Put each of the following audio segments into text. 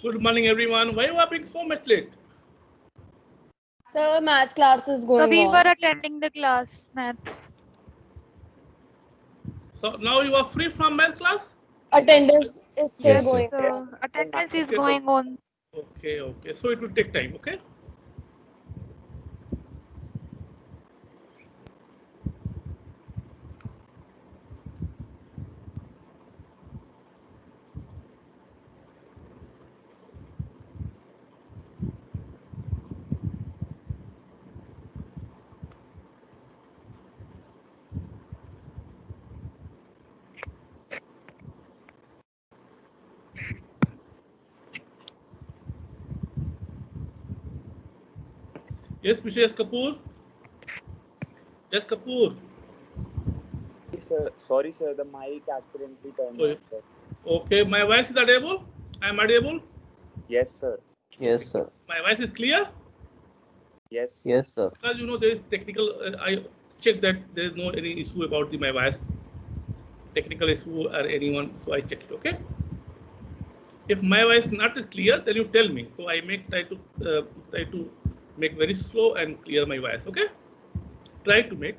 Good morning, everyone. Why you are being so much late? Sir, maths class is So going we were on. attending the class, math. So now you are free from math class? Attendance is still Yes, going on. attendance is Okay, going on. okay. So it will take time, okay? Yes, Mr. S. Kapoor. Yes, Kapoor. Sir, sorry, sir. The mic accidentally turned on, sir. Okay, my voice is audible? I am audible? Yes, sir. Yes, sir. My voice is clear? Yes. Yes, sir. Because you know there is technical. I checked that there is no any issue about my voice, technical issue or anyone. So I checked. Okay. If my voice not clear, then you tell me. So I try to make very slow and clear my voice. Okay. Try to make.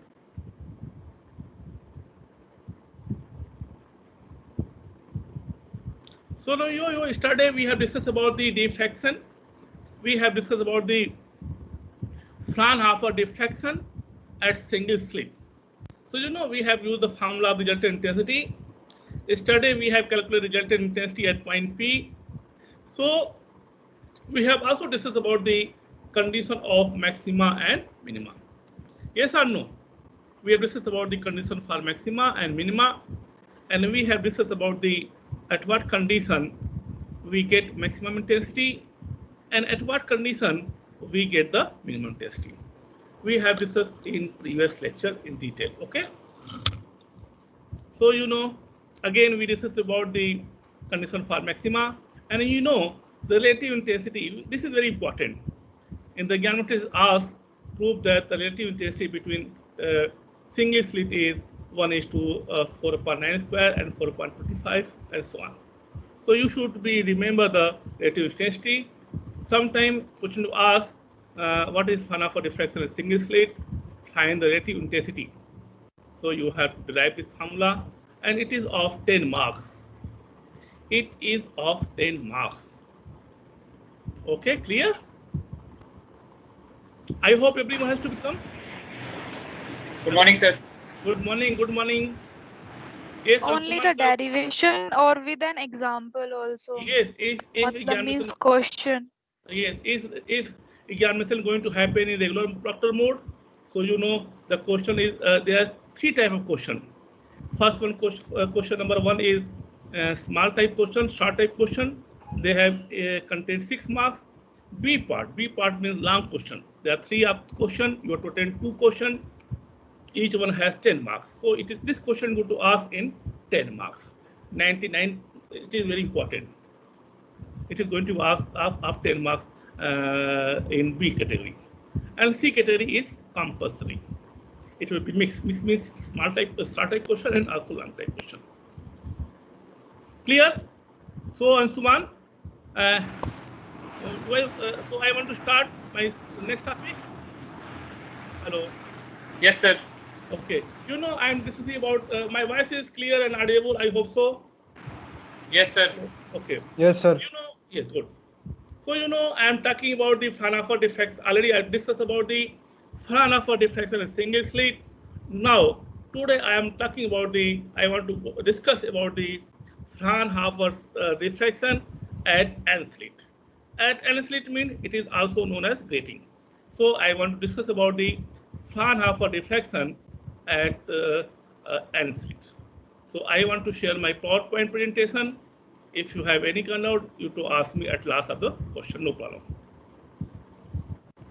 So now yesterday we have discussed about the diffraction. We have discussed about the Fraunhofer diffraction at single slit. So we have used the formula of resultant intensity. Yesterday we have calculated resultant intensity at point P. So we have also discussed about the condition of maxima and minima. Yes or no? We have discussed about the condition for maxima and minima, and we have discussed about the at what condition we get maximum intensity and at what condition we get the minimum intensity. We have discussed in previous lecture in detail. Okay. So again we discussed about the condition for maxima, and the relative intensity. This is very important. In the geometry is asked prove that the relative intensity between single slit is 1 is to 4/9 square and 4.25 and so on. So you should be remember the relative intensity. Sometime question to ask what is Fraunhofer diffraction in single slit? Find the relative intensity. So you have to derive this formula, and it is of 10 marks. It is of 10 marks. Okay, clear? I hope everyone has to become. Good morning, sir. Good morning. Good morning. Yes. Only the derivation or with an example also. Yes. If means question. Yes. If examination going to happen in regular proctor mode, so the question is there are three type of question. First one question number one is small type question, short type question. They have contain 6 marks. B part means long question. There are 3 up question. You have to attend 2 question. Each one has 10 marks. So it is this question going to ask in 10 marks. 99. It is very important. It is going to ask of 10 marks in B category, and C category is compulsory. It will be mixed. Mixed means small type, short type question and also long type question. Clear? So Ansuman, so I want to start my next topic. Hello. Yes, sir. Okay. I'm discussing about my voice is clear and audible. I hope so. Yes, sir. Okay. Yes, sir. Yes, good. So I am talking about the Fraunhofer diffraction. Already I discussed about the Fraunhofer diffraction in single slit. Now today I am talking about I want to discuss about the Fraunhofer diffraction at N slit. At N slit means it is also known as grating. So I want to discuss about the Fraunhofer diffraction at N slit. So I want to share my PowerPoint presentation. If you have any kind of, you to ask me at last of the question, no problem.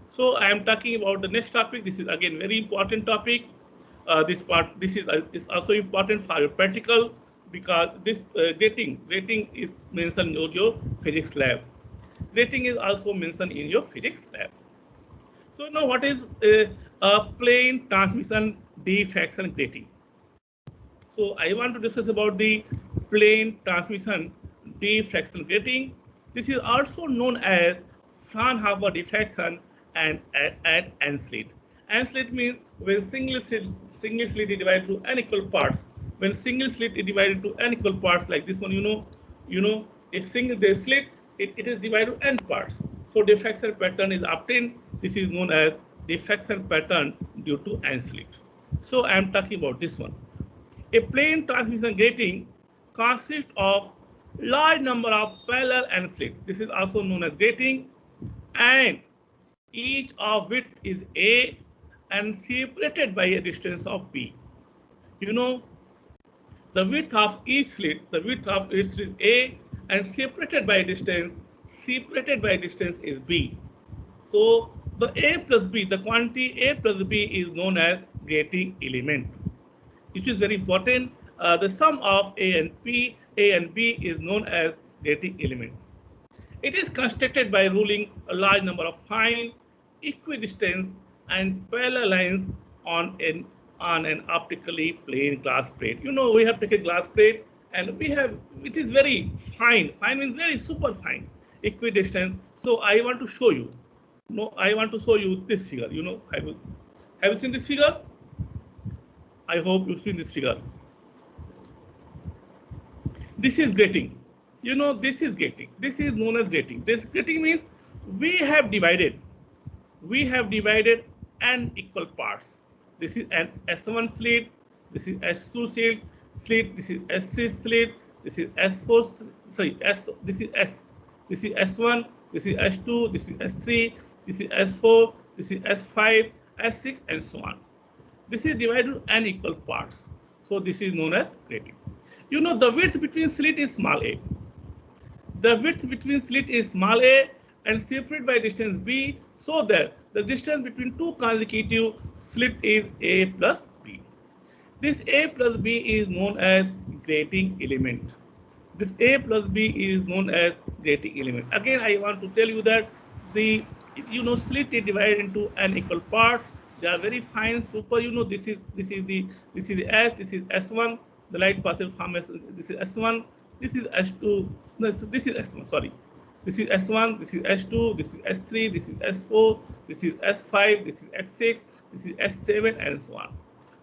So I am talking about the next topic. This is again very important topic. This is also important for your practical, because this grating is mentioned in your physics lab. Grating is also mentioned in your physics lab. So now what is a plane transmission diffraction grating? So I want to discuss about the plane transmission diffraction grating. This is also known as Fraunhofer diffraction and end slit. End slit means when single slit is divided into unequal parts. When single slit is divided into unequal parts, like this one, if single the slit, it is divided into n parts. So diffraction pattern is obtained. This is known as diffraction pattern due to end slit. So I am talking about this one. A plane transmission grating consists of large number of parallel end slits. This is also known as grating, and each of width is A and separated by a distance of B. The width of each slit, is A and separated by a distance is B. So the A plus B, the quantity A plus B is known as grating element, which is very important. The sum of A and B is known as grating element. It is constructed by ruling a large number of fine, equidistant, and parallel lines on an optically plane glass plate. We have taken glass plate, and it is very fine. Fine means very super fine, equidistant. So I want to show you. I want to show you this figure. Have you seen this figure? I hope you've seen this figure. This is grating. This is grating. This is known as grating. This grating means we have divided n equal parts. This is an S1 slit. This is S2 slit. This is S3 slit. This is S4. Sorry, This is S. This is S1. This is S2. This is S3. This is S4. This is S5, S6, and so on. This is divided into n equal parts. So this is known as grating. The width between slit is small a. The width between slit is small a and separated by distance b, so that the distance between two consecutive slit is a plus b. This a plus b is known as grating element. This a plus b is known as grating element. Again, I want to tell you that the slit is divided into n equal parts. They are very fine, super. This is the S. This is S1. The light passes from S. This is S1. This is S2. No, this is S1. Sorry. This is S1. This is S2. This is S3. This is S4. This is S5. This is S6. This is S7, and so on.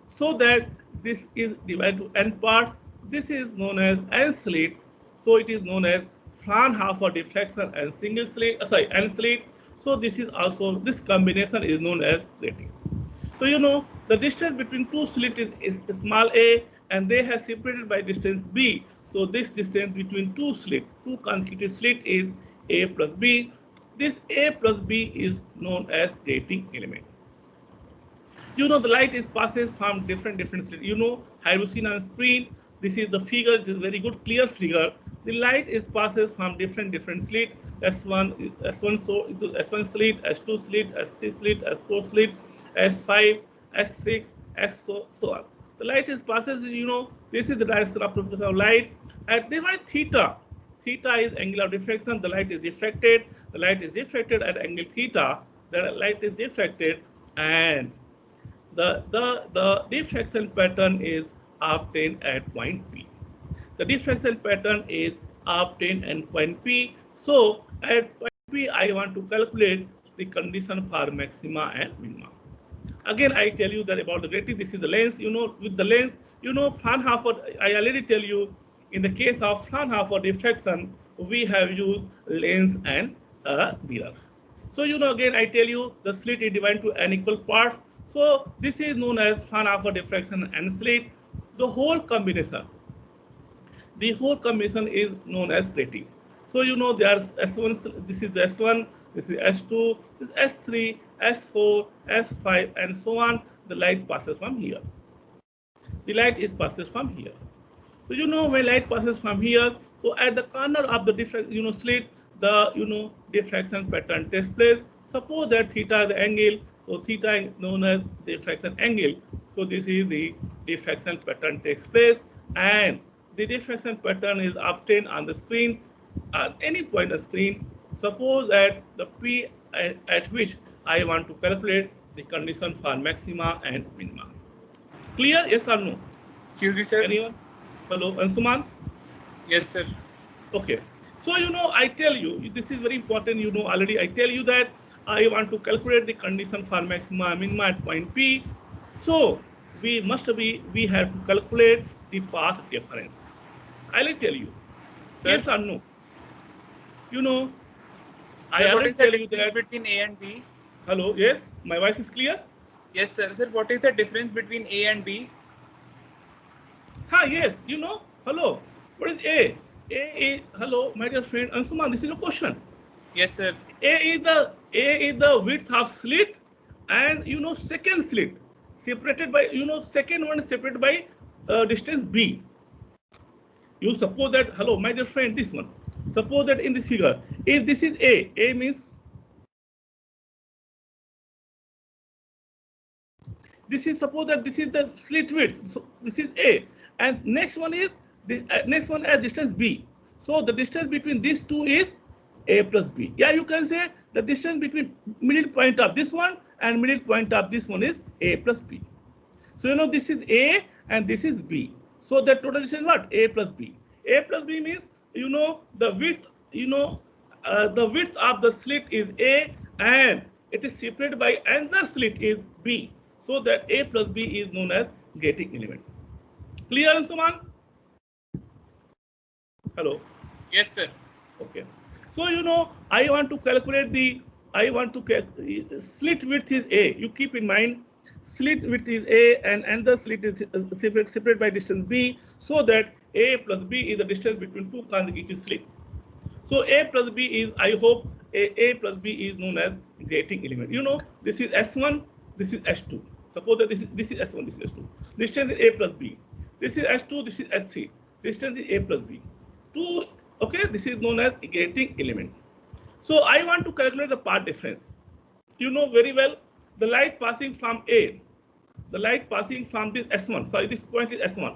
So that this is divided to n parts. This is known as n slit. So it is known as Fraunhofer diffraction and single slit. N slit. So this combination is known as grating. So the distance between two slits is small a, and they have separated by distance b. So this distance between two consecutive slits is a plus b. This a plus b is known as grating element. The light passes from different slits. Have you seen on screen? This is the figure. It is very good, clear figure. The light passes from different slits. S1 slit, S2 slit, S3 slit, S4 slit, S5, S6, so on. The light passes. This is the direction of propagation of light. At this point, theta is angle of diffraction. The light is diffracted. The light is diffracted at angle theta. The light is diffracted, and the diffraction pattern is obtained at point P. The diffraction pattern is obtained at point P. So at point P, I want to calculate the condition for maxima and minima. Again, I tell you that about the grating. This is the lens. With the lens, Fraunhofer. I already tell you, in the case of Fraunhofer diffraction, we have used lens and a mirror. So again, I tell you the slit is divided into n equal parts. So this is known as Fraunhofer diffraction and slit. The whole combination is known as grating. So there are S1. This is S1. This is S2. This is S3, S4, S5, and so on. The light passes from here. Passes from here. So when light passes from here, so at the corner of the slit, the diffraction pattern takes place. Suppose that theta is the angle, so theta is known as diffraction angle. So this is the diffraction pattern takes place, and the diffraction pattern is obtained on the screen at any point on the screen. Suppose at the P at which I want to calculate the condition for maxima and minima. Clear? Yes or no? Excuse me, sir. Anyone? Hello, Ansuman? Yes, sir. Okay. So, I tell you, this is very important, already I tell you that I want to calculate the condition for maxima, minima at point P. So, we have to calculate the path difference. I'll tell you, Sir? yes or no. I Sir, what already is the tell you difference that, between A and B? hello, yes, my voice is clear? Yes, sir. Sir, what is the difference between A and B? Yes, hello, what is A? A is, hello, my dear friend Ansuman, this is a question. Yes, sir. A is the width of slit, and second slit separated by second one separated by distance B. You suppose that, hello, my dear friend, this one. Suppose that in this figure, if this is A means suppose that this is the slit width. So this is A, and next one is the next one as distance B. So the distance between these two is A plus B. Yeah, you can say the distance between middle point of this one and middle point of this one is A plus B. So this is A and this is B. So the total distance is what? A plus B. A plus B means the width the width of the slit is A and it is separated by another slit is B. So that A plus B is known as gating element. Clear, Ansuman? Hello. Yes, sir. Okay. So I want to calculate slit width is A. You keep in mind slit width is A and another slit is separated by distance B, so that A plus B is the distance between two consecutive slits. So A plus B is, I hope, A plus B is known as gating element. This is S1, this is S2. Suppose that this is S1, this is S2. Distance is A plus B. This is S2, this is S3. Distance is A plus B. Okay, this is known as gating element. So I want to calculate the path difference. You know very well the light passing from A, the light passing from this S1. Sorry, this point is S1.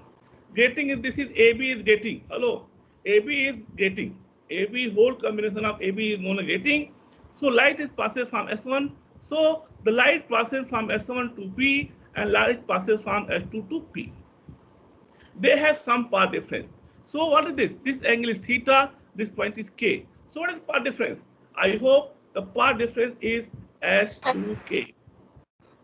Gating is, this is AB is gating. Hello, AB is gating. AB, whole combination of AB is known as gating. So light is passes from S1. So the light passes from S1 to B and light passes from S2 to P. They have some path difference. So what is this? This angle is theta, this point is K. So what is path difference? I hope the path difference is S2K.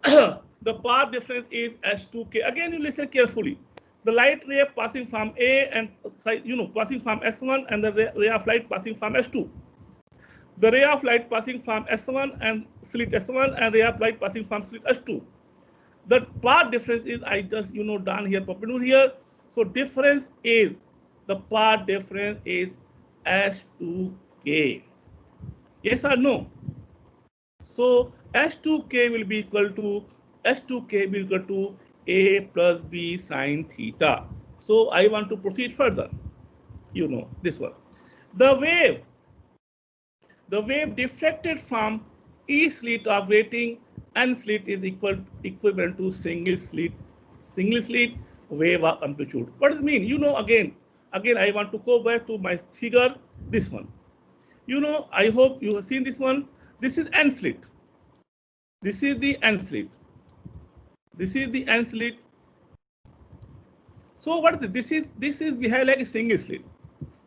The path difference is S2K. Again, you listen carefully. The light ray passing from A and passing from S1 and the ray of light passing from S2. The ray of light passing from S1 and slit S1 and ray of light passing from slit S2. The path difference is, I just done here perpendicular here. So difference is, the path difference is S2K. Yes or no? So S2K will be equal to A plus B sine theta. So I want to proceed further. This one. The wave diffracted from each slit of rating N slit is equivalent to single slit wave of amplitude. What does it mean? Again, I want to go back to my figure, this one. I hope you have seen this one. This is N slit. This is the N slit. This is the N slit. So what is this? This is behave like a single slit.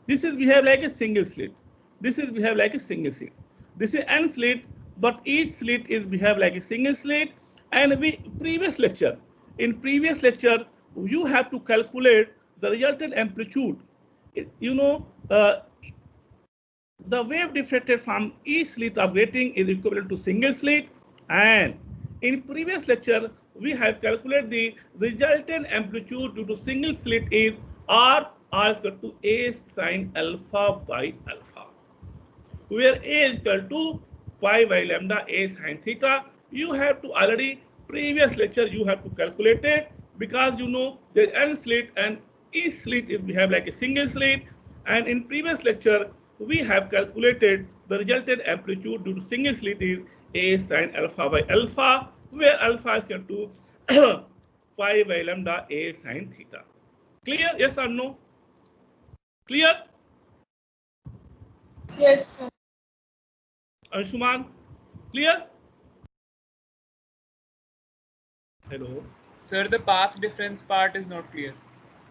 This is behave like a single slit. This is behave like a single slit. This is N slit, but each slit is behave like a single slit. And in previous lecture, you have to calculate the resultant amplitude. The wave diffracted from each slit of rating is equivalent to single slit, and in previous lecture we have calculated the resultant amplitude due to single slit is R is equal to A sine alpha by alpha, where A is equal to pi by lambda A sine theta. You have to already previous lecture you have to calculate it, because the N slit and each slit is behave like a single slit, and in previous lecture we have calculated the resultant amplitude due to single slit is A sine alpha by alpha, where alpha is equal to pi by lambda A sine theta. Clear? Yes or no? Clear? Yes, sir. Anshuman, clear? Hello. Sir, the path difference part is not clear.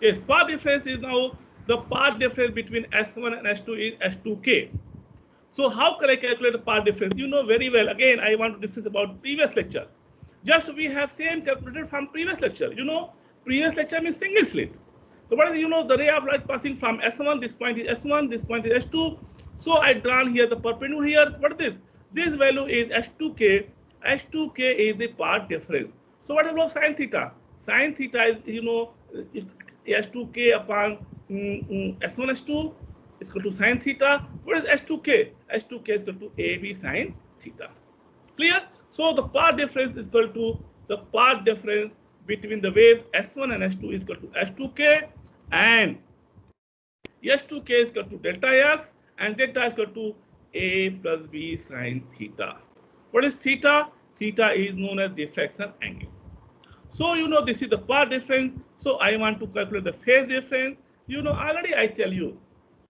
Yes, path difference is now the path difference between S1 and S2 is S2K. So how can I calculate the path difference? You know very well. Again, I want to discuss about previous lecture. Just we have same calculated from previous lecture. You know, previous lecture means single slit. So what is, you know, the ray of light passing from S1, this point is S1, this point is S2. So I drawn here the perpendicular here. What is this? This value is S2K. S2K is the path difference. So what about sin theta? Sin theta is, you know, S2K upon S1, S2 is equal to sin theta. What is S2K? S2K is equal to AB sin theta. Clear? So the path difference is equal to the path difference between the waves S1 and S2 is equal to S2K, and S2K is equal to delta X, and delta is equal to A plus B sin theta. What is theta? Theta is known as diffraction angle. So you know this is the path difference. So I want to calculate the phase difference. You know already I tell you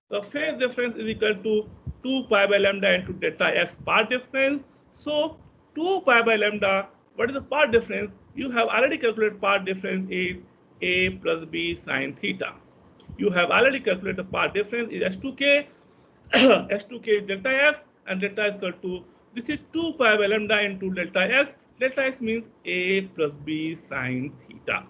the phase difference is equal to 2 pi by lambda into delta X path difference. So 2 pi by lambda, what is the path difference? You have already calculated path difference is A plus B sin theta. You have already calculated the path difference is S2K. S2K is delta X, and delta is equal to, this is 2 pi by lambda into delta X. Delta X means A plus B sin theta.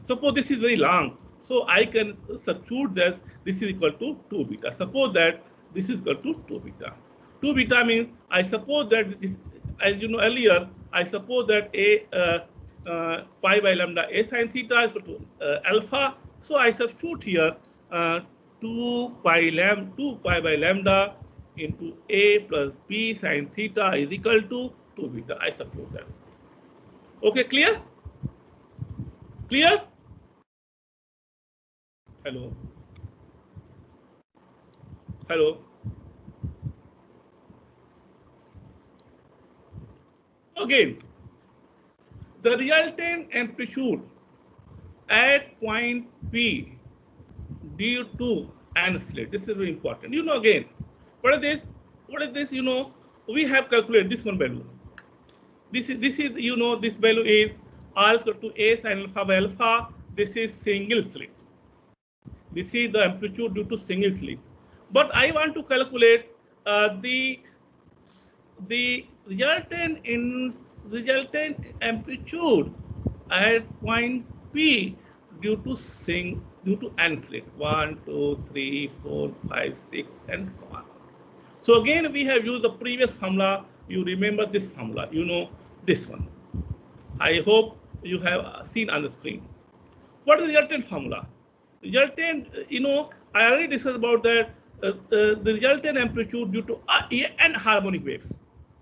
Suppose this is very long, so I can substitute this. This is equal to 2 beta. Suppose that this is equal to 2 beta. 2 beta means I suppose that this, as you know earlier, I suppose that pi by lambda A sin theta is equal to alpha. So I substitute here 2 pi by lambda into A plus B sin theta is equal to 2 beta. I substitute that. Okay, clear? Clear? Hello? Hello? Again, the resultant amplitude at point P due to N slit. This is very important. You know again, what is this? What is this? You know, we have calculated this one value. This is you know, this value is R is equal to A sin alpha by alpha. This is single slit. This is the amplitude due to single slit. But I want to calculate the resultant amplitude at point P due to N slit. 1, 2, 3, 4, 5, 6, and so on. So again, we have used the previous formula. You remember this formula. You know this one. I hope you have seen on the screen. What is the resultant formula? Resultant, you know, I already discussed about that. The resultant amplitude due to n harmonic waves.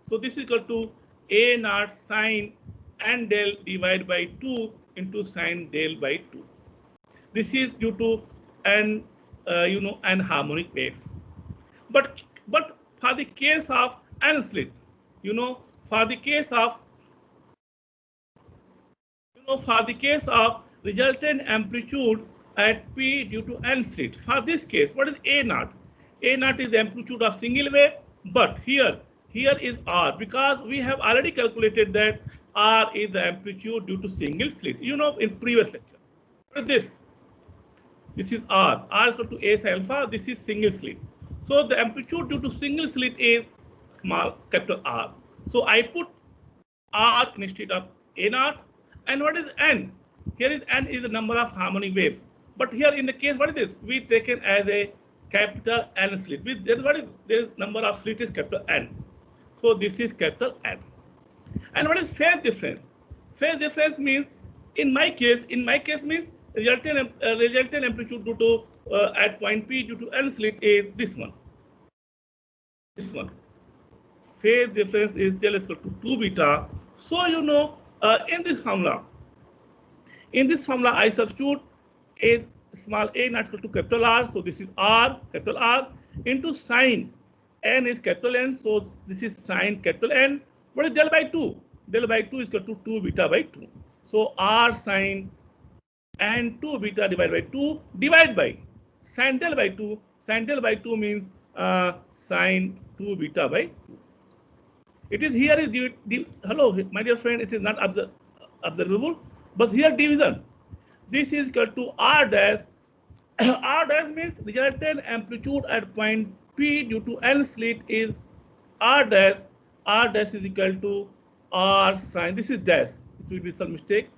So this is equal to A naught sine n del divided by 2 into sine del by 2. This is due to n, you know, n harmonic waves. But for the case of N slit, you know, for the case of resultant amplitude at P due to N slit, for this case, what is A naught? A naught is the amplitude of single wave, but here is R, because we have already calculated that R is the amplitude due to single slit. You know, in previous lecture. What is this? This is R. R is equal to A sin alpha. This is single slit. So the amplitude due to single slit is small capital R. So I put R instead of A naught. And what is N? Here is N is the number of harmonic waves. But here in the case, what is this? We taken as a capital N slit. What is the number of slit is capital N. So this is capital N. And what is phase difference? Phase difference means in my case means resultant amplitude due to at point P due to N slit is this one. This one. Phase difference is del is equal to 2 beta. So you know in this formula I substitute a small a not equal to capital R. So this is R, capital R, into sine N is capital N. So this is sine capital N. What is del by 2? Del by 2 is equal to 2 beta by 2. So R sine and 2 beta divided by 2 divide by sine del by 2. Sine del by 2 means sine 2 beta by 2. It is here is hello, my dear friend, it is not observable, but here division. This is equal to R dash R dash means resultant amplitude at point P due to N slit is R dash. R dash is equal to R sine. This is dash. It will be some mistake.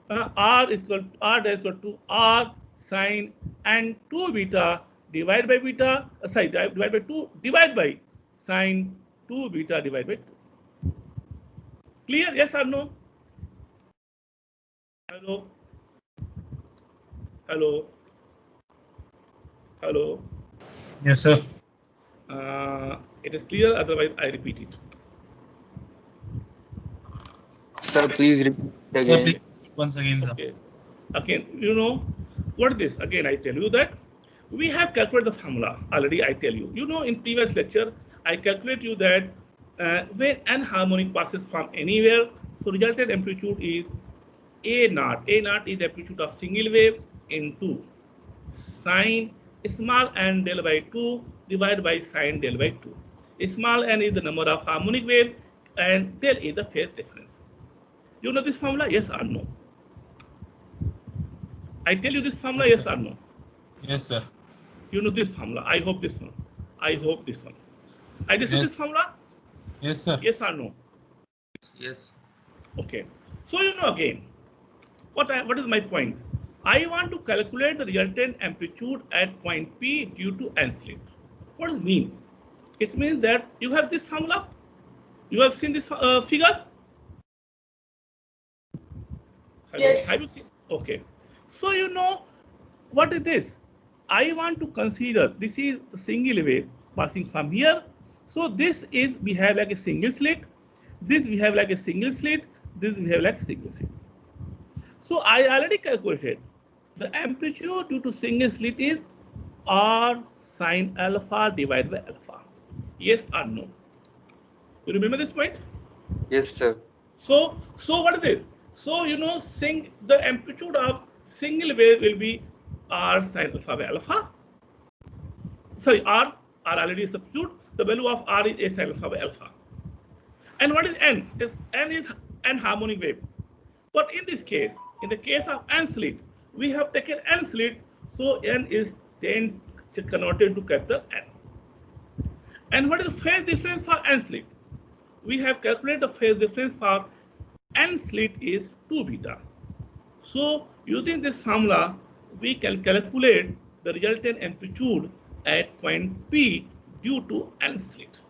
R is equal R dash is equal to R sine and 2 beta divided by beta. Divided by 2 divided by sine 2 beta divided by 2. Clear? Yes or no? Hello. Hello. Hello. Yes, sir. It is clear, otherwise I repeat it. Sir, please repeat Sir, again. please once again, sir. Okay. Again, you know what is this? Again, I tell you that we have calculated the formula already. I tell you. You know, in previous lecture, I calculate you that when n harmonic passes from anywhere, so resultant amplitude is A naught. A naught is the amplitude of single wave into sine small n del by 2 divided by sine del by 2. Small n is the number of harmonic waves and del is the phase difference. You know this formula? Yes or no? I tell you this formula, yes or no? Yes, sir. You know this formula. I hope this one. I hope this one. I discuss Yes. this formula? Yes, sir. Yes or no? Yes. Okay. So you know again, what is my point? I want to calculate the resultant amplitude at point P due to N slit. What does it mean? It means that you have this formula. You have seen this figure? Yes. Have you seen? Okay. So you know what is this? I want to consider this is the single wave passing from here. So this is we have like a single slit. This we have like a single slit. This we have like a single slit. So I already calculated the amplitude due to single slit is R sine alpha divided by alpha. Yes or no? You remember this point? Yes, sir. So what is it? So you know, the amplitude of single wave will be R sine alpha by alpha. Sorry, R already substitute. The value of R is A sine alpha by alpha. And what is N? N is N harmonic wave. But in this case, in the case of N slit, we have taken N slit, so N is 10 converted to capital N. And what is the phase difference for N slit? We have calculated the phase difference for N slit is 2 beta. So using this formula, we can calculate the resultant amplitude at point P due to N slit.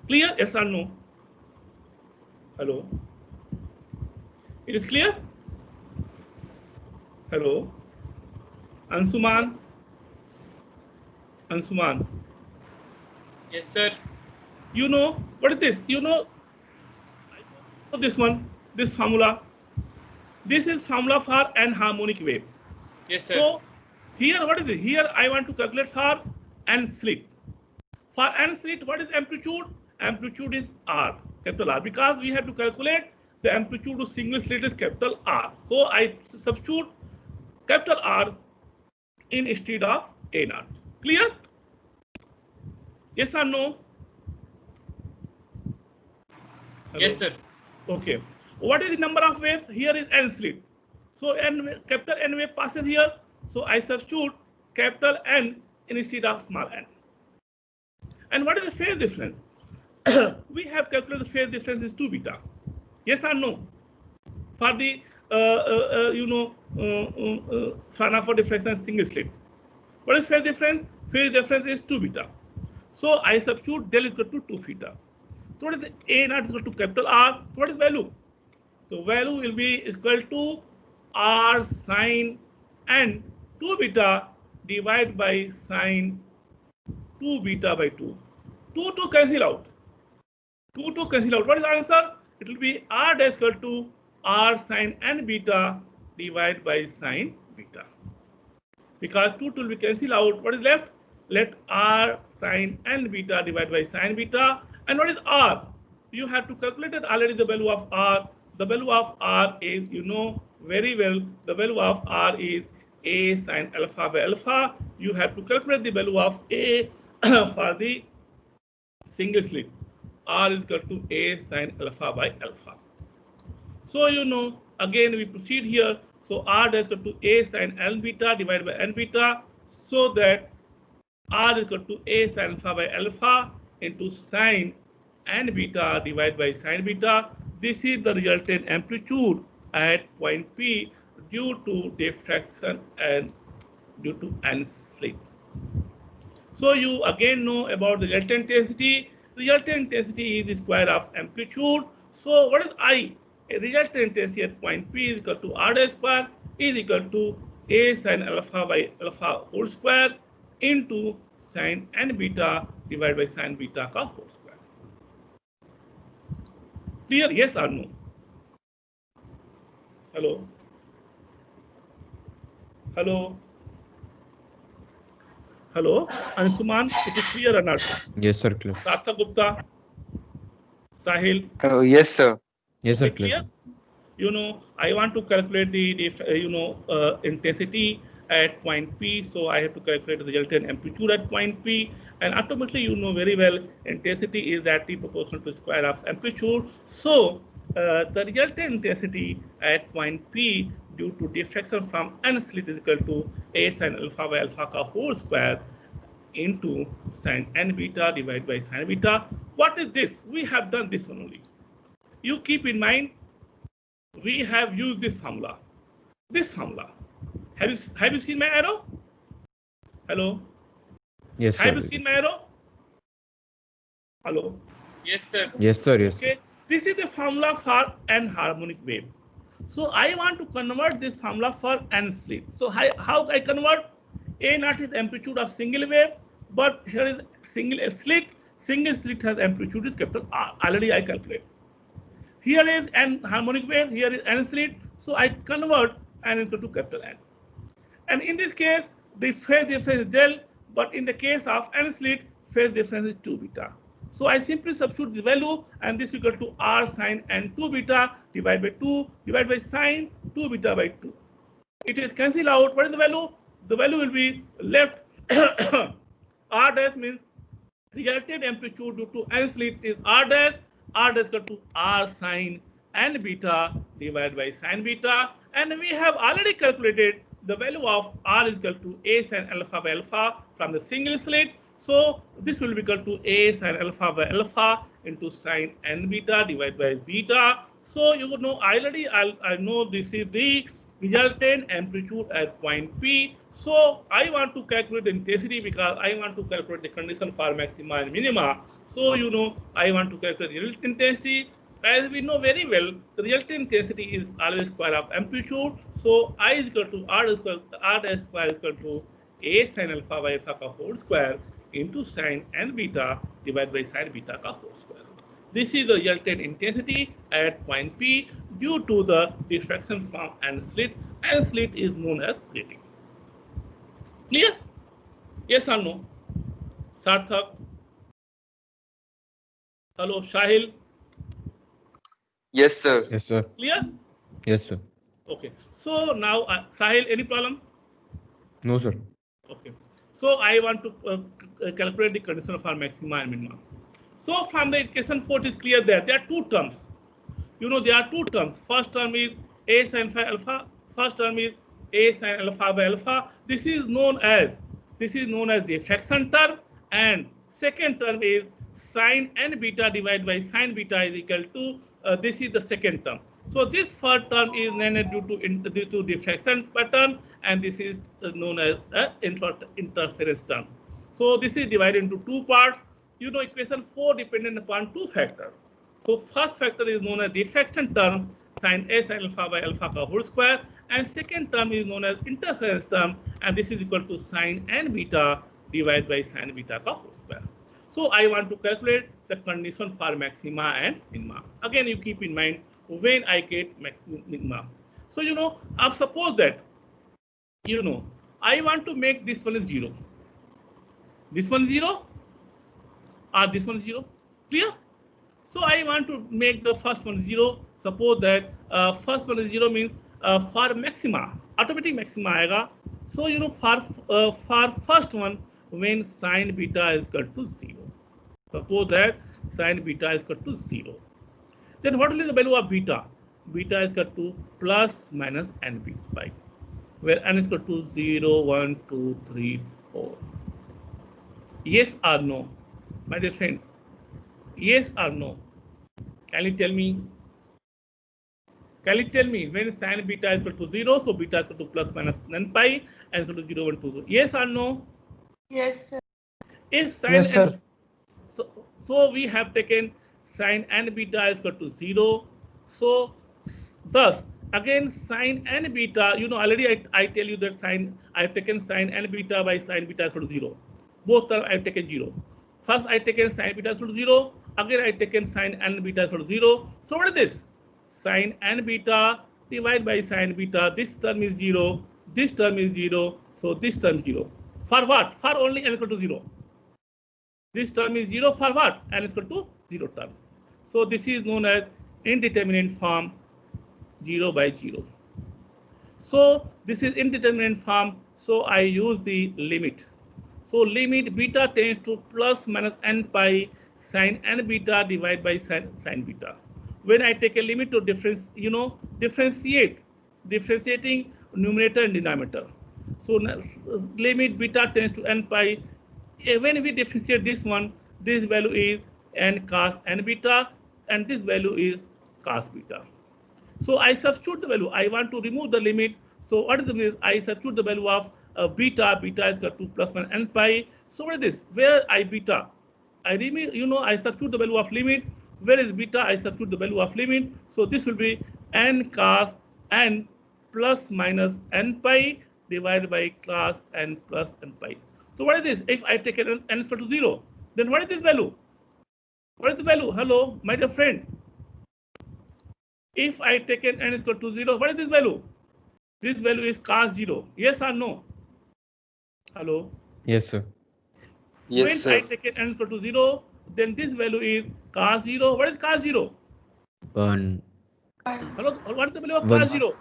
Clear? Yes or no? Hello? It is clear? Hello? Ansuman? Ansuman? Yes, sir. You know, what is this? You know this one, this formula. This is formula for N harmonic wave. Yes, sir. So here, what is it? Here I want to calculate for N slit. For N slit, what is amplitude? Amplitude is R, capital R, because we have to calculate the amplitude of single slit is capital R. So I substitute capital R instead of A naught. Clear? Yes or no? Hello? Yes, sir. Okay. What is the number of waves? Here is N slit. So capital N wave passes here. So I substitute capital N instead of small n. And what is the phase difference? We have calculated the phase difference is 2 beta. Yes or no? For the for diffraction single slit. What is phase difference? Phase difference is 2 beta. So I substitute del is equal to 2 theta. So what is A naught is equal to capital R? What is value? So value will be equal to R sine n 2 beta divided by sine 2 beta by 2. 2 to cancel out. 2 to cancel out. What is the answer? It will be R dash equal to R sine n beta divided by sine beta. Because 2 will be cancelled out. What is left? Let R sine n beta divided by sine beta. And what is R? You have to calculate it already the value of R. The value of R is, you know very well, the value of R is A sine alpha by alpha. You have to calculate the value of A for the single slit. R is equal to A sine alpha by alpha. So, you know, again we proceed here. So r dash equal to a sin n beta divided by n beta, so that r is equal to a sin alpha by alpha into sin n beta divided by sin beta. This is the resultant amplitude at point P due to diffraction and due to n slit. So you again know about the resultant intensity. Resultant intensity is the square of amplitude. So what is I? A resultant intensity at point P is equal to r dash square is equal to a sin alpha by alpha whole square into sin n beta divided by sin beta ka whole square. Clear? Yes or no? Hello? Hello? Hello? Ansuman, it is clear or not? Yes, sir. Clear. Sarthak Gupta? Sahil? Yes, sir. Yes, sir. Is it Clear. You know, I want to calculate the intensity at point P, so I have to calculate the resultant amplitude at point P, and ultimately you know very well intensity is directly proportional to square of amplitude. So the resultant intensity at point P due to diffraction from n slit is equal to a sin alpha by alpha ka whole square into sin n beta divided by sin beta. What is this? We have done this one only. You keep in mind, we have used this formula. This formula. Have you seen my arrow? Hello? Yes, Have you sir. seen my arrow? Hello? Yes, sir. Yes, sir. Yes. Okay. This is the formula for n harmonic wave. So I want to convert this formula for n slit. So how I convert? A naught is amplitude of single wave, but here is single slit. Single slit has amplitude is capital R. Already I calculate. Here is n harmonic wave, here is n slit. So I convert n equal to capital N. And in this case, the phase difference is del, but in the case of n slit, phase difference is 2 beta. So I simply substitute the value, and this is equal to r sin n 2 beta divided by 2 divided by sin 2 beta by 2. It is cancelled out. What is the value? The value will be left. R dash means resultant amplitude due to n slit is r dash. R dash equal to r sin n beta divided by sin beta, and we have already calculated the value of r is equal to a sin alpha by alpha from the single slit. So this will be equal to a sin alpha by alpha into sin n beta divided by beta. So you would know already. I know this is the resultant amplitude at point P. So I want to calculate the intensity because I want to calculate the condition for maxima and minima. So you know I want to calculate the resultant intensity. As we know very well, the resultant intensity is always square of amplitude. So I is equal to r dash square is equal to a sin alpha by alpha ka whole square into sin n beta divided by sin beta ka whole square. This is the resultant intensity at point P due to the diffraction from n slit. N slit is known as grating. Clear? Yes or no? Sarthak? Hello, Shahil? Yes, sir. Yes, sir. Clear? Yes, sir. Okay. So now, Sahil, any problem? No, sir. Okay. So I want to calculate the condition of our maxima and minima. So from the equation 4, it is clear that there are two terms. You know, there are two terms. First term is a sin phi alpha. First term is a sin alpha by alpha. This is known as diffraction term, and second term is sin n beta divided by sin beta is equal to this is the second term. So this first term is known as due to diffraction pattern, and this is known as interference term. So this is divided into two parts. You know, equation 4 dependent upon two factors. So first factor is known as diffraction term, sin a sin alpha by alpha ka whole square, and second term is known as interference term, and this is equal to sin n beta divided by sin beta ka whole square. So I want to calculate the condition for maxima and minima. Again, you keep in mind when I get minima. So you know, suppose that I want to make this one is 0. This one is 0. Or this one is 0. Clear? So I want to make the first one 0. Suppose that first one is 0 means for maxima, automatic maxima aega. So you know, for first one, when sin beta is equal to 0. Suppose that sin beta is equal to 0. Then what will be the value of beta? beta is equal to plus minus nb pi, where n is equal to 0, 1, 2, 3, 4. Yes or no, my dear friend? Yes or no? Can you tell me? Can you tell me when sin beta is equal to 0, so beta is equal to plus minus n pi and is equal to 0, 1, 2, 3. Yes or no? Yes, sir. If sin Yes, sir. So we have taken sin n beta is equal to 0. So thus again sin n beta, already I tell you that I have taken sin n beta by sin beta is equal to 0. Both terms I have taken 0. First I taken sin beta is equal to 0. Again I taken sin n beta is equal to 0. So what is this? Sin n beta divided by sin beta. This term is 0. This term is 0. So this term is 0. For what? For only n is equal to 0. This term is 0 for what? N is equal to 0 term. So this is known as indeterminate form 0 by 0. So this is indeterminate form. So I use the limit. So limit beta tends to plus minus n pi sin n beta divided by sin beta. When I take a limit to differentiating numerator and denominator. So limit beta tends to n pi. When we differentiate this one, this value is n cos n beta, and this value is cos beta. So I substitute the value. I want to remove the limit. So what is this? I substitute the value of beta. Beta is equal to plus 1 n pi. So what is this? Where I beta? I remove, I substitute the value of limit. Where is beta? I substitute the value of limit. So this will be n cos n plus minus n pi divided by cos n plus n pi. So what is this? If I take n is equal to 0, then what is this value? What is the value? Hello, my dear friend. If I take n is equal to 0, what is this value? This value is cos 0. Yes or no? Hello? Yes, sir. Yes, When I sir. take n is equal to 0, then this value is cos 0. What is cos 0? 1. Hello? What is the value of One. cos 0?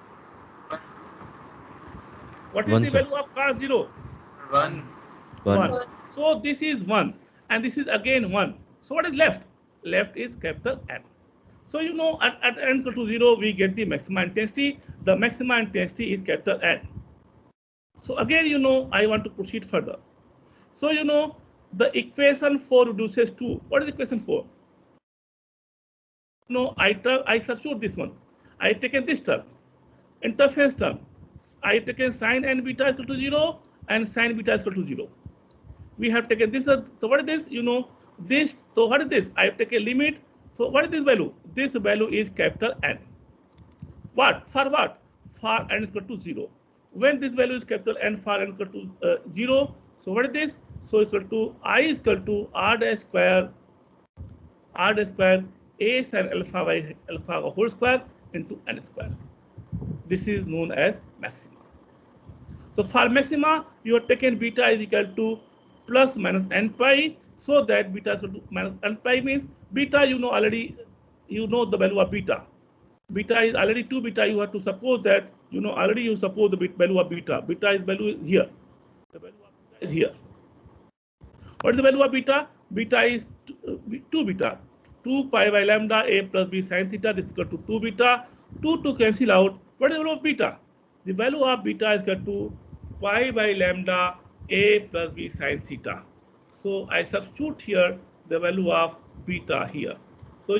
What is One, the sir. value of cos 0? 1. 1. So this is 1, and this is again 1. So what is left? Left is capital N. So at n equal to 0, we get the maximum intensity. The maximum intensity is capital N. So again, I want to proceed further. So the equation 4 reduces to, what is equation 4? I substitute this one. I taken this term, interference term. I taken sin n beta is equal to 0 and sin beta is equal to 0. We have taken this. So what is this? This. So what is this? I have taken limit. So what is this value? This value is capital N. What? For what? For n is equal to 0. When this value is capital N for n equal to 0. So what is this? So equal to I is equal to r dash square a sin alpha by alpha whole square into n square. This is known as maxima. So for maxima, you have taken beta is equal to plus minus n pi, so that beta is equal to minus n pi means beta, already, the value of beta. Beta is already 2 beta. You have to suppose that, already you suppose the value of beta. Beta is value is here. The value of beta is here. What is the value of beta? Beta is 2 beta. 2 pi by lambda a plus b sin theta. This is equal to 2 beta. 2 to cancel out. What is the value of beta? The value of beta is equal to pi by lambda a plus b sin theta. So I substitute here the value of beta here. So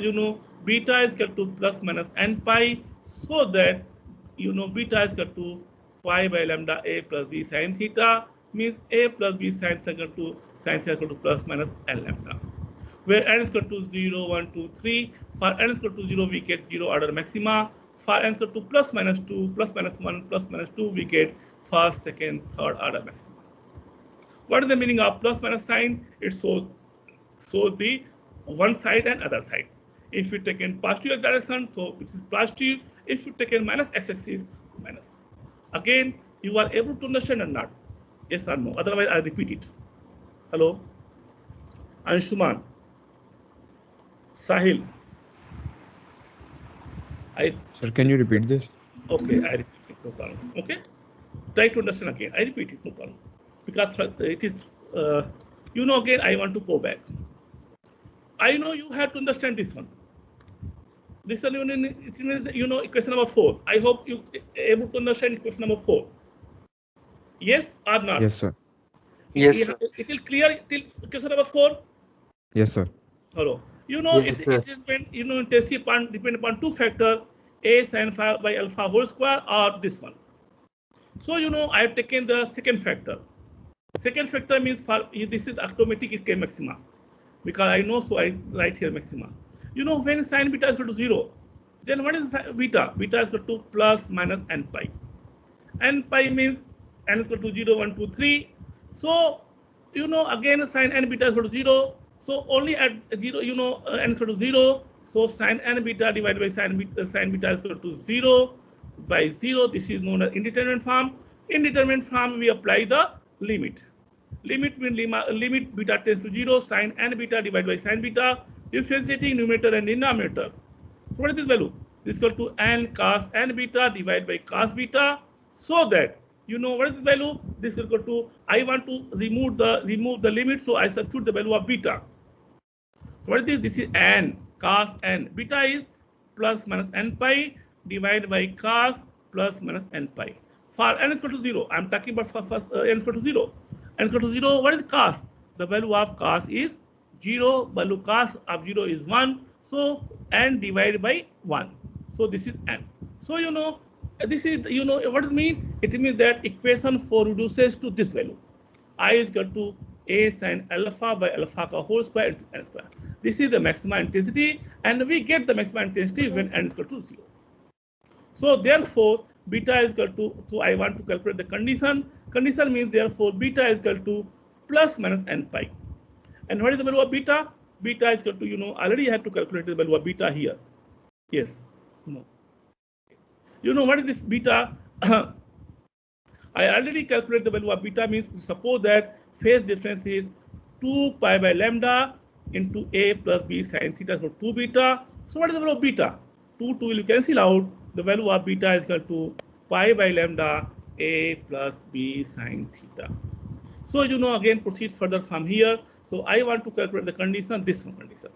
beta is equal to plus minus n pi, so that beta is equal to pi by lambda a plus b sin theta, means a plus b sin theta equal to sin theta equal to plus minus n lambda. Where n is equal to 0, 1, 2, 3. For n is equal to 0, we get 0 order maxima. For n is equal to plus minus 2, plus minus 1, plus minus 2, we get first, second, third order maxima. What is the meaning of plus minus sign? It shows the one side and other side. If you take in positive direction, so it is positive. If you take in minus x-axis, minus. Again, you are able to understand or not? Yes or no? Otherwise, I repeat it. Hello, Anshuman, Sahil. Sir, can you repeat this? Okay, I repeat it, no problem. Okay, try to understand again. I repeat it, no problem. Because it is, again, I want to go back. I know you have to understand this one. This one, it means that, equation number 4. I hope you able to understand equation number 4. Yes or not? Yes, sir. Yes, sir. It will clear till equation number 4. Yes, sir. Hello. Yes, sir. It is when intensity depend upon two factor, a sin phi by alpha whole square or this one. So I have taken the second factor. Second factor means this is automatic K maxima, because I know, so I write here maxima. When sin beta is equal to 0, then what is beta? Beta is equal to plus minus n pi. N pi means n is equal to 0, 1, 2, 3. So again sin n beta is equal to 0. So only at 0, n is equal to 0. So sin n beta divided by sin beta is equal to 0 by 0. This is known as indeterminate form. Indeterminate form, we apply the limit. Limit means limit beta tends to 0, sin n beta divided by sin beta, differentiating numerator and denominator. So what is this value? This is equal to n cos n beta divided by cos beta. So that what is the value? This is equal to, I want to remove the limit, so I substitute the value of beta. So what is this? This is n cos n. Beta is plus minus n pi divided by cos plus minus n pi. For n is equal to 0, I'm talking about first n is equal to 0. N is equal to 0, what is cos? The value of cos is 0, value cos of 0 is 1. So n divided by 1. So this is n. So this is, what does it mean? It means that equation 4 reduces to this value. I is equal to a sin alpha by alpha ka whole square into n square. This is the maximum intensity, and we get the maximum intensity when n is equal to 0. So therefore, beta is equal to, so I want to calculate the condition. Condition means therefore beta is equal to plus minus n pi. And what is the value of beta? Beta is equal to, already you have to calculate the value of beta here. Yes, no. What is this beta? I already calculated the value of beta, means suppose that phase difference is 2 pi by lambda into a plus b sin theta, so 2 beta. So what is the value of beta? 2 will cancel out. The value of beta is equal to pi by lambda a plus b sin theta. So again proceed further from here. So I want to calculate the condition, this one condition.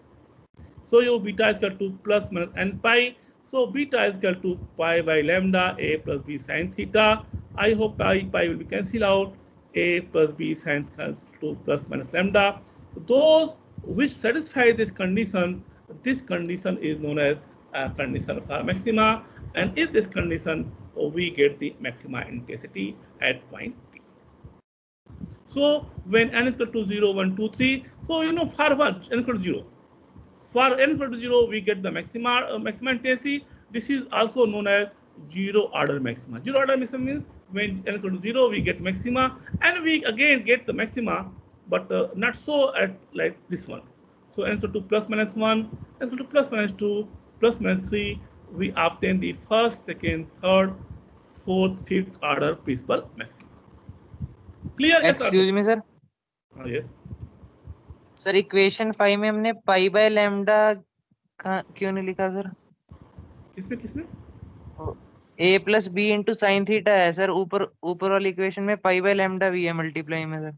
So beta is equal to plus minus n pi. So beta is equal to pi by lambda a plus b sin theta. I hope pi will be cancelled out. A plus b sin theta to plus minus lambda. Those which satisfy this condition is known as condition for maxima. And in this condition, we get the maxima intensity at point P. So when n is equal to 0, 1, 2, 3, so for what n is equal to 0. For n equal to 0, we get the maxima intensity. This is also known as zero order maxima. Zero order maxima means when n equal to 0, we get maxima, and we again get the maxima, but not so at like this one. So n equal to plus minus 1, n equal to plus minus 2, plus minus 3. We obtain the first, second, third, fourth, fifth order principal maxima. Clear? Excuse me, sir. Yes. Sir equation 5 में हमने pi by lambda क्यों नहीं लिखा sir? किसमें a plus B into sine theta है sir, ऊपर वाली equation में पाई बाय लैम्डा भी है मल्टीप्लाई में सर.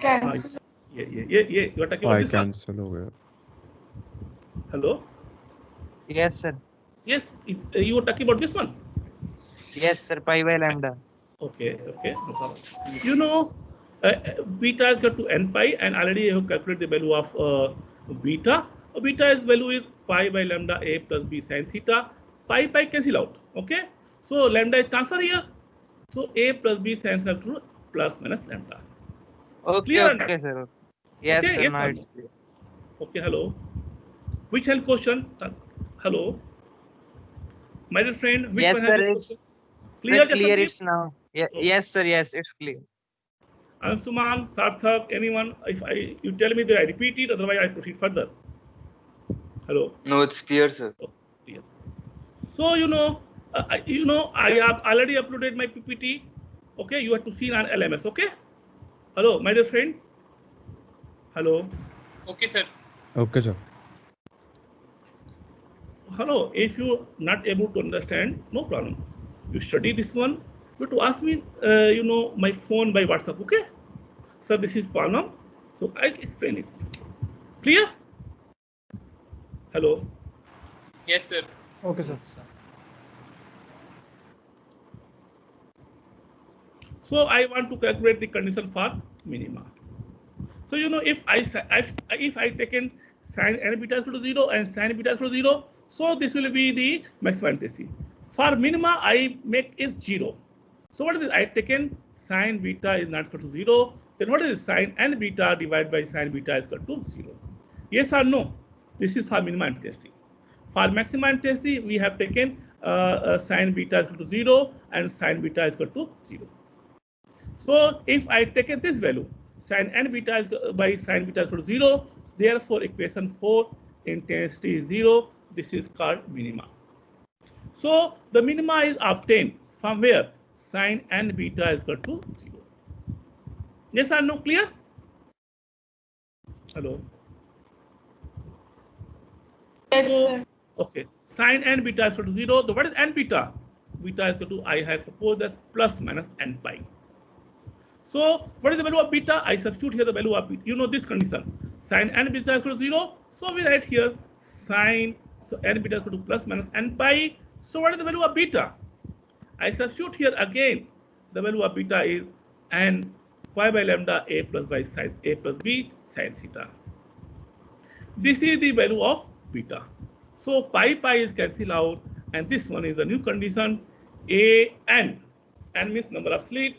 Cancel. ये you are talking about this one? cancel हो गया. Hello? Yes sir. Yes, you are talking about this one? Yes sir, pi by lambda. Okay, no problem. Beta is equal to n pi, and already you have calculated the value of beta. Beta's value is pi by lambda a plus b sin theta. Pi cancel out. Okay, so lambda is transfer here. So a plus b sin theta plus minus lambda. Okay, sir. Yes, okay, sir. Yes, Now it's clear. Okay, hello. Which hand question? Hello, my dear friend. Which yes, one sir, has it's clear? Clear. It's now. Yeah, Okay. Yes, sir. Yes, it's clear. Ansuman, Sarthak, anyone? If you tell me that I repeat it, otherwise I proceed further. Hello. No, it's clear, sir. Oh, clear. So I have already uploaded my PPT. Okay, you have to see on LMS. Okay. Hello, my dear friend. Hello. Okay, sir. Okay, sir. Hello. If you not able to understand, no problem. You study this one. You have to ask me, my phone by WhatsApp. Okay. Sir, this is problem. So I explain it. Clear? Hello. Yes, sir. Okay, sir. So I want to calculate the condition for minima. So you know, if I taken sin n beta is equal to 0 and sin beta is equal to 0, so this will be the maximum intensity. For minima, I make is 0. So what is it? I taken sin beta is not equal to 0. Then what is it? Sin n beta divided by sin beta is equal to 0. Yes or no? This is for minima intensity. For maximum intensity, we have taken sin beta is equal to 0 and sin beta is equal to 0. So if I taken this value, sin n beta is by sin beta is equal to 0, therefore equation 4, intensity is 0. This is called minima. So the minima is obtained from where? Sin n beta is equal to 0. Yes or no? Clear? Hello. Yes, sir. Okay. Sin n beta is equal to 0. So what is n beta? Beta is equal to, I have supposed that's plus minus n pi. So what is the value of beta? I substitute here the value of beta. You know this condition. Sin n beta is equal to 0. So we write here sin, so n beta is equal to plus minus n pi. So what is the value of beta? I substitute here again. The value of beta is n pi by lambda a plus by sin a plus b sin theta. This is the value of beta. So pi is cancelled out, and this one is the new condition. N means number of slit,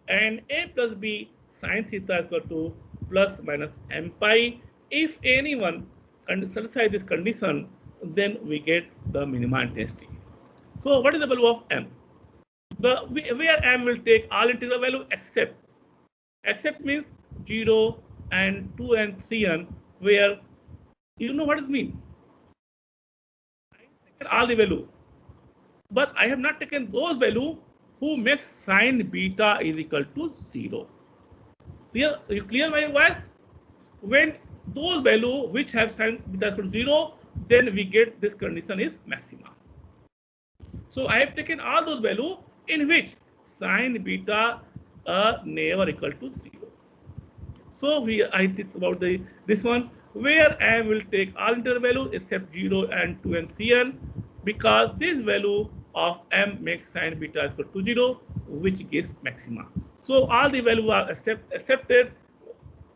and a plus b sin theta is equal to plus minus m pi. If anyone can satisfy this condition, then we get the minima intensity. So what is the value of m? Where m will take all integral value except means 0 and 2 and 3n, where you know what it means. I have taken all the value, but I have not taken those value who makes sin beta is equal to 0. Clear? You clear my voice? When those value which have sin beta is equal to 0, then we get this condition is maxima. So I have taken all those value in which sin beta never equal to 0. So it is about this one where m will take all integral value except 0 and 2 and 3n, because this value of m makes sin beta is equal to 0, which gives maxima. So all the values are accepted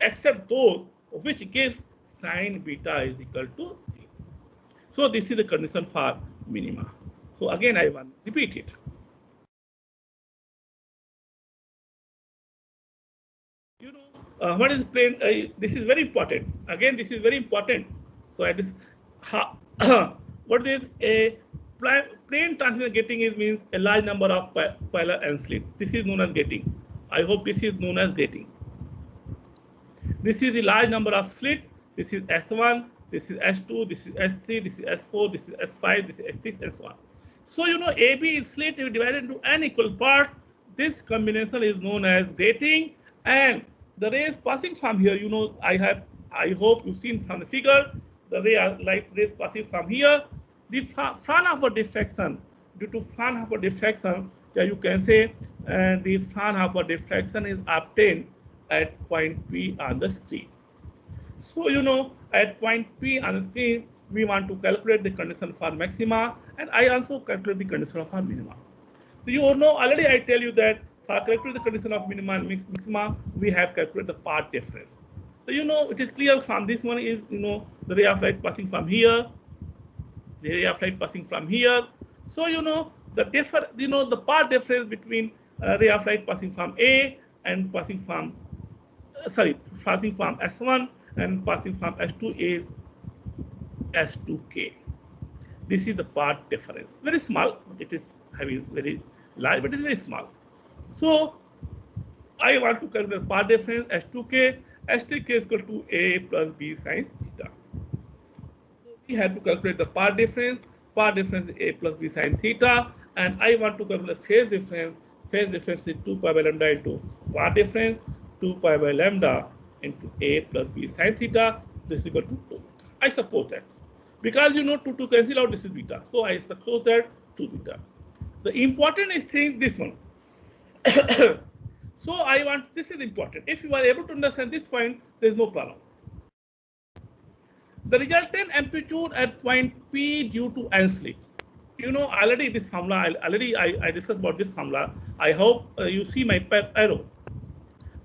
except those which gives sin beta is equal to 0. So this is the condition for minima. So again, I want to repeat it. You know what is plane? This is very important. Again, this is very important. So I just what is a plane transmission gating is means a large number of pillar and slit. This is known as gating. I hope this is known as gating. This is a large number of slit. This is S1, this is S2, this is S3, this is S4, this is S5, this is S6, and so on. So you know AB is slit divided into n equal parts. This combination is known as gating, and the rays passing from here, you know, I hope you've seen from the figure, the light rays passing from here. The Fraunhofer diffraction, due to Fraunhofer diffraction, you can say the Fraunhofer diffraction is obtained at point P on the screen. So you know, at point P on the screen, we want to calculate the condition for maxima, and I also calculate the condition for minima. So you know, already I tell you that for calculating the condition of minima and maxima, we have calculated the path difference. So you know, it is clear from this one is, you know, the ray of light passing from here, the ray of light passing from here. So you know, the path difference between ray of light passing from A and passing from S1 and passing from S2 is S2K. This is the path difference. Very small. It is having very large, but it is very small. So I want to calculate the path difference S2K. S2K is equal to A plus B sin theta. So we have to calculate the path difference. Path difference is A plus B sin theta, and I want to calculate phase difference. Phase difference is 2 pi by lambda into path difference, 2 pi by lambda into A plus B sin theta. This is equal to 2. I suppose that. Because you know, to cancel out, this is beta. So I suppose that 2 beta. The important is thing this one. So I want, this is important. If you are able to understand this point, there is no problem. The resultant amplitude at point P due to n slip. You know already this formula. I discussed about this formula. I hope you see my arrow.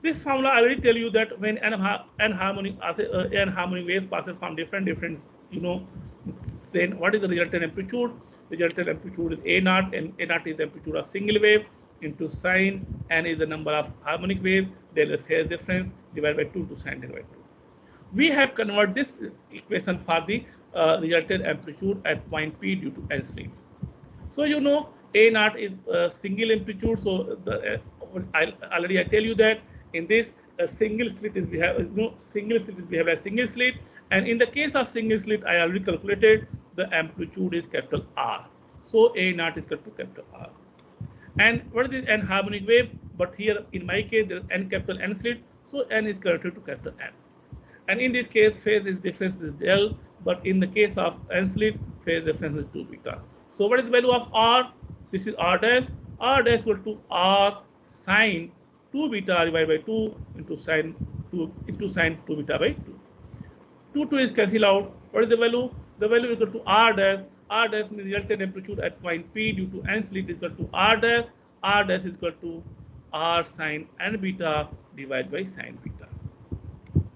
This formula I already tell you that when n harmonic waves passes from different then what is the resultant amplitude? Resultant amplitude is A naught, and A naught is the amplitude of single wave into sine, n is the number of harmonic wave, there is a phase difference divided by 2 to sine divided by 2. We have converted this equation for the resultant amplitude at point P due to n slip. So you know A naught is a single amplitude. So I tell you that in this a single slit is single slit is behaved as single slit, and in the case of single slit I already calculated the amplitude is capital R. So A naught is equal to capital R. And what is this n harmonic wave? But here in my case there is n capital N slit, so n is converted to capital N. And in this case phase difference is del, but in the case of n slit phase difference is 2 beta. So what is the value of R? This is R dash. R dash equal to R sine 2 beta divided by 2 into sine 2 beta by 2. 2 is cancelled out. What is the value? The value is equal to R dash. R dash means resultant amplitude at point P due to n slit is equal to R dash. R dash is equal to R sine n beta divided by sine beta.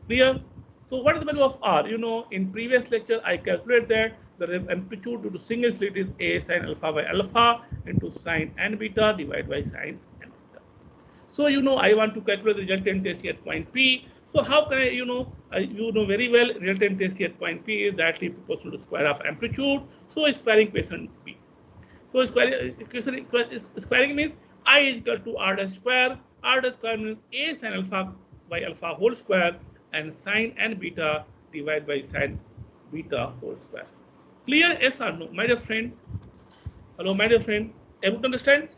Clear? So what is the value of R? You know, in previous lecture I calculated that the amplitude due to single slit is A sine alpha by alpha into sine n beta divided by sine n beta. So you know I want to calculate the resultant intensity at point P. So how can I, you know very well resultant intensity at point P is directly proportional to square of amplitude. So squaring equation P. So squaring means I is equal to R dash square. R dash square means A sine alpha by alpha whole square and sine n beta divided by sine beta whole square. Clear? Yes or no, my dear friend? Hello, my dear friend. Able to understand?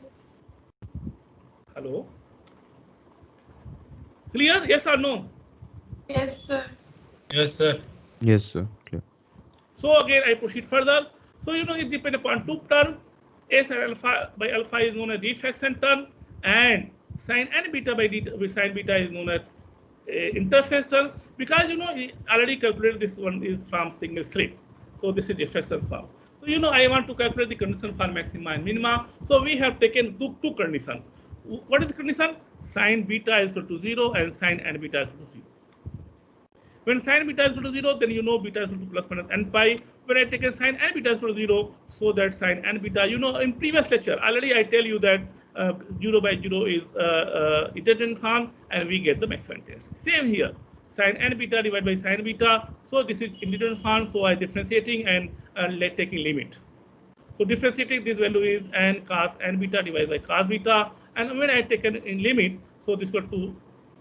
Hello. Clear? Yes or no? Yes, sir. Yes, sir. Yes, sir. Clear. So again, I proceed further. So you know it depends upon two terms. A sine alpha by alpha is known as diffraction term, and sine n beta by sine beta is known as interface term. Because you know he already calculated this one is from single slit. So this is diffraction form. So you know I want to calculate the condition for maxima and minima. So we have taken two conditions. What is the condition? Sine beta is equal to 0 and sine n beta is equal to 0. When sine beta is equal to 0, then you know beta is equal to plus minus n pi. When I take a sine n beta is equal to 0, so that sine n beta, you know, in previous lecture, already I tell you that 0 by 0 is iterant form, and we get the maximum intensity. Same here, sine n beta divided by sine beta. So this is iterant form, so I differentiating and taking limit. So differentiating, this value is n cos n beta divided by cos beta, and when I take in limit, so this equal to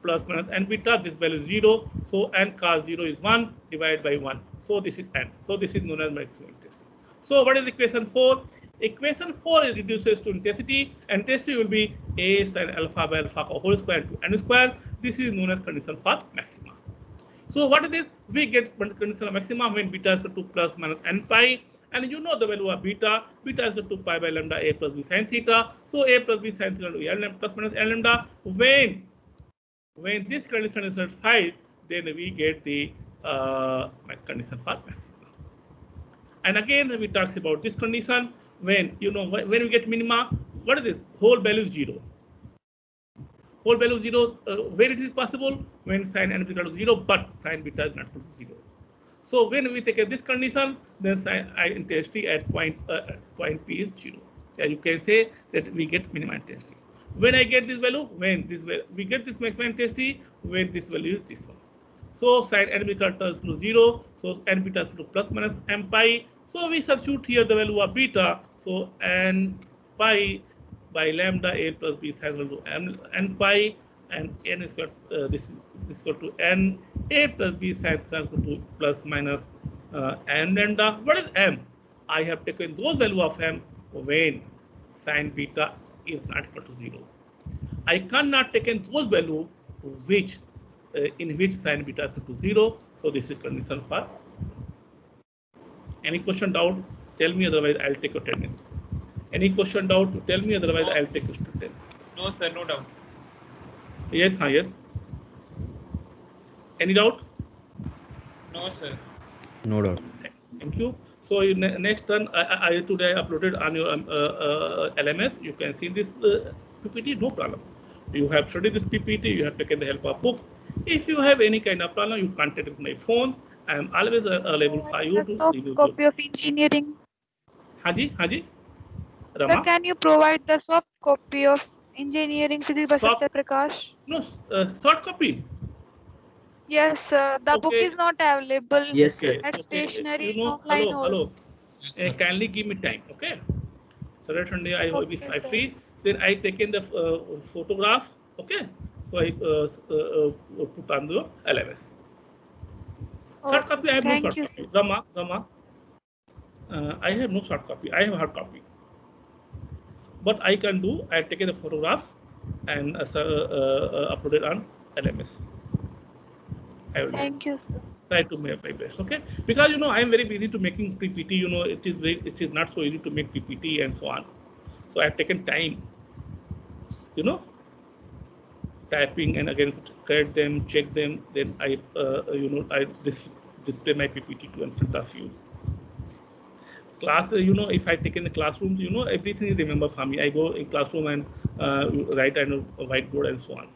plus minus n beta, this value is 0, so n cos 0 is 1 divided by 1, so this is n. So this is known as maximum intensity. So what is equation 4? Equation 4 is reduces to intensity, and intensity will be A sine alpha by alpha whole square to n square. This is known as condition for maxima. So what is this? We get condition of maxima when beta is equal to plus minus n pi. And you know the value of beta. Beta is equal to pi by lambda A plus B sin theta. So A plus B sin theta to L plus minus L lambda. When this condition is satisfied, then we get the condition for maxima. And again, we talk about this condition when when we get minima. What is this? Whole value is 0. Whole value 0. Where it is possible? When sin n is equal to 0, but sin beta is not equal to 0. So when we take this condition, then sin intensity at point P is 0. And you can say that we get minimum intensity. When I get this value, we get this maximum intensity when this value is this one. So sin n beta turns to 0. So n beta is to plus minus m pi. So we substitute here the value of beta. So n pi by lambda A plus B is equal to n pi, and n is equal this is equal to n A plus B sin is equal to plus minus n lambda. What is m? I have taken those value of m when sin beta is not equal to 0. I cannot take in those value which in which sin beta is equal to 0. So this is condition for. Any question, doubt? Tell me, otherwise I'll take your attendance. Any question, doubt? Tell me, otherwise No. I'll take your attendance. No, sir, no doubt. Yes, yes. Any doubt? No, sir. No doubt. Thank you. So next turn, I today uploaded on your LMS. You can see this PPT, no problem. You have studied this PPT. You have taken the help of books. If you have any kind of problem, you contact with my phone. I am always available for you The to soft review. copy of engineering. Haji, Sir, Rama. can you provide the soft copy of engineering physics by Soft- Satya Prakash? No, soft copy. Yes, sir. The book Okay. is not available Okay. at Okay. stationery You know, offline hello. also. Yes, sir. Kindly give me time, okay? Saturday, Sunday, I will be Okay, sir. free. Then I taken the photograph, okay? So I put on the LMS. Short copy, I have no Thank short you, copy. Rama, I have no short copy. I have hard copy. But I can do, I taken the photographs and uploaded on LMS. I will Thank you, sir. try to make my best, okay? Because you know I am very busy to making PPT. You know it is not so easy to make PPT and so on. So I have taken time, you know, typing and again correct them, check them. Then I display my PPT to in front of you. Class, you know, if I take in the classrooms, you know, everything is remember for me. I go in classroom and write on a whiteboard and so on.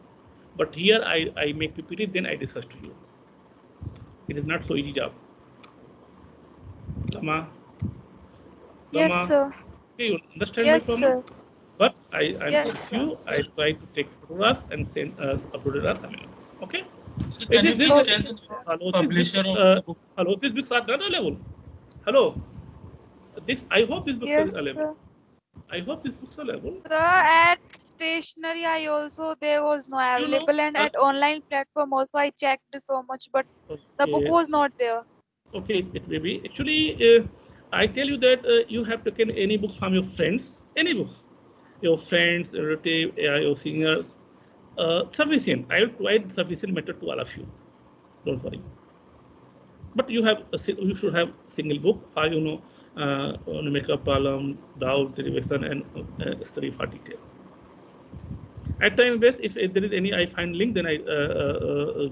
But here I make PPT, then I discuss to you. It is not so easy job. Rama. Yes, sir. Okay, you understand Yes, my problem? sir. But I'm Yes, with you. I try to take photographs and send uploaded as email. Okay. So can you This please book- tell the Hello, publisher this, of the book? hello, these books are not available. Hello. This I hope these books Yes, are available. sir. I hope these books are available. Sir, at stationery I also there was no You know, available, and at online platform also I checked so much, but the book was not there. Okay, it may be. Actually, I tell you that you have taken any books from your friends, any books, your friends, relative, your seniors, sufficient. I will provide sufficient method to all of you. Don't worry. But you should have single book for numerical problem, doubt, derivation, and study for detail. At time base, if there is any I find link, then I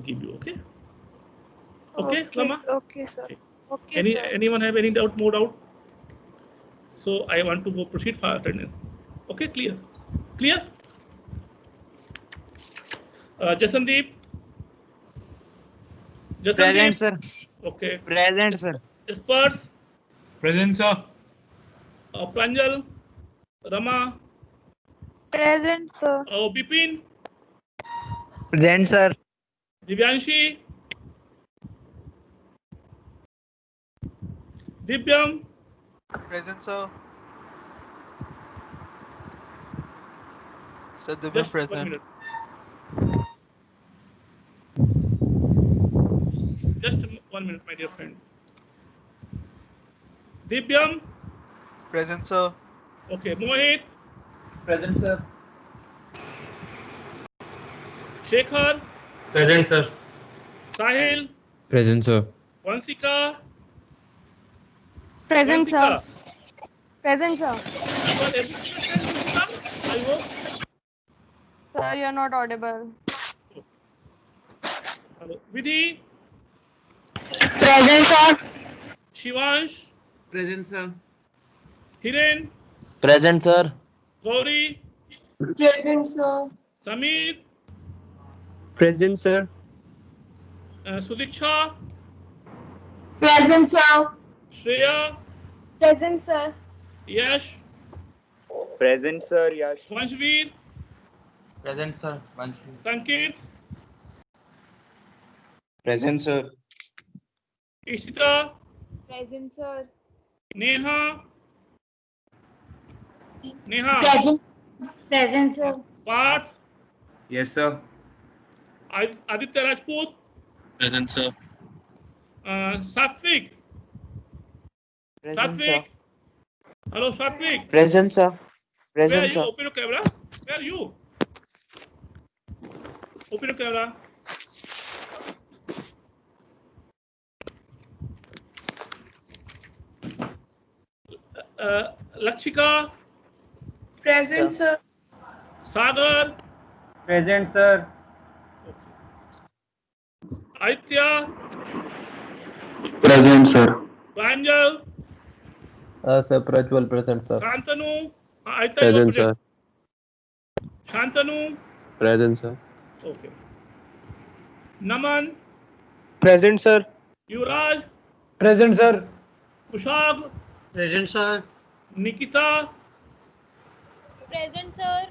give you. Okay. Okay, Lama. Okay, sir. Okay. Okay, sir. Anyone have any doubt? More doubt? So I want to go proceed for attendance. Okay, clear. Jasandeep. Present, sir. Okay. Present, sir. Experts. Present, sir. Pranjal. Rama. Present, sir. Bipin. Present, sir. Divyanshi. Divyam. Present, sir. Sir, Divyam Just 1 present. minute. Just 1 minute, my dear friend. Divyam. Present, sir. Okay. Mohit. Present, sir. Shekhar. Present, sir. Sahil. Present, sir. Vansika. Present, sir. Vansika. Present, sir. You are able to understand, Vansika? I hope. Sir, you're not audible. Hello. Vidhi. Present, sir. Shivansh. Present, sir. Hiren. Present, sir. Gauri. Present, sir. Samir. Present, sir. Sudiksha. Present, sir. Shreya. Present, sir. Yash. Present, sir. Yash. Vanshveer. Present, sir. Sanket. Present, sir. Ishita. Present, sir. Neha. Present, sir. Parth. Yes, sir. Aditya Rajput. Present, sir. Satvik. Present, sir. Satvik. Hello, Satvik. Present, sir. Where are Present, you? sir. Open your camera. Where are you? Open your camera. Lakshika. Present, sir. Sagar. Present, sir. Aditya. Present, sir. Pranjal, Sir, Prajwal present, sir. Shantanu, I thought Present, sir. Shantanu, Present, sir. okay. Naman, Present, sir. Yuvraj, Present, sir. Kushag, Present, sir. Nikita, Present, sir.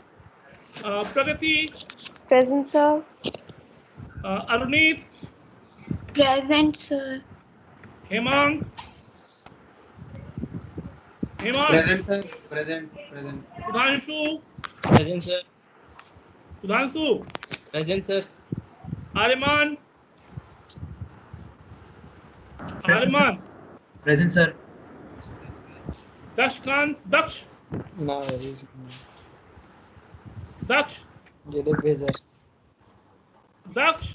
Pragati, Present, sir. Arunit, Present, sir. Hemang, Present, sir. Present. Sudhanshu, Present, sir. Sudhanshu, Present, sir. Ariman, Present, sir. Dakshkant, Daksh, No, Daksh, Daksh,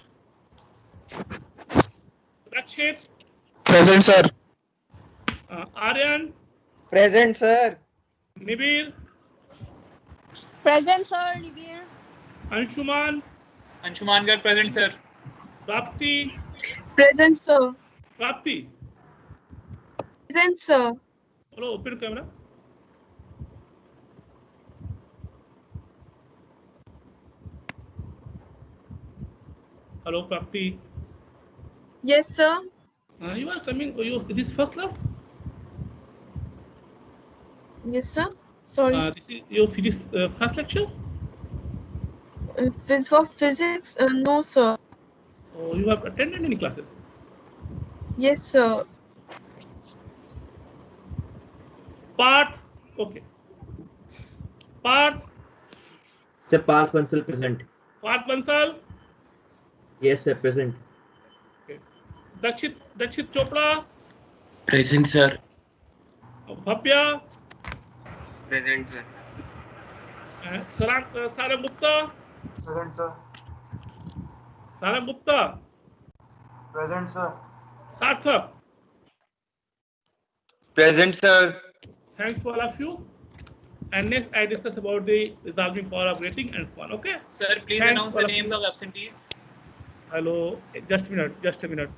Dakshit, Present, sir. Aryan, Present, sir. Nibir, Present, sir. Nibir. Anshuman, Anshuman Gar present, sir. Prapti, Present, sir. Prapti. Present, sir. Hello, open camera. Hello, Prapti. Yes, sir. You are coming. This is first class. Yes, sir. Sorry. This is your physics first lecture. For physics, no, sir. Oh, you have attended any classes? Yes, sir. Parth. Okay. Parth. Sir, Parth Bansal present. Parth Bansal. Yes, sir. Present. Dakshit Chopra. Present, sir. Bhavya. Present, sir. Sarang Gupta. Present, sir. Sarang Gupta. Present, sir. Sarthak. Present, sir. Thanks to all of you. And next, I discuss about the resolving power of rating and so on. Okay. Sir, please Thanks announce all the of names you. of absentees. Hello. Just a minute.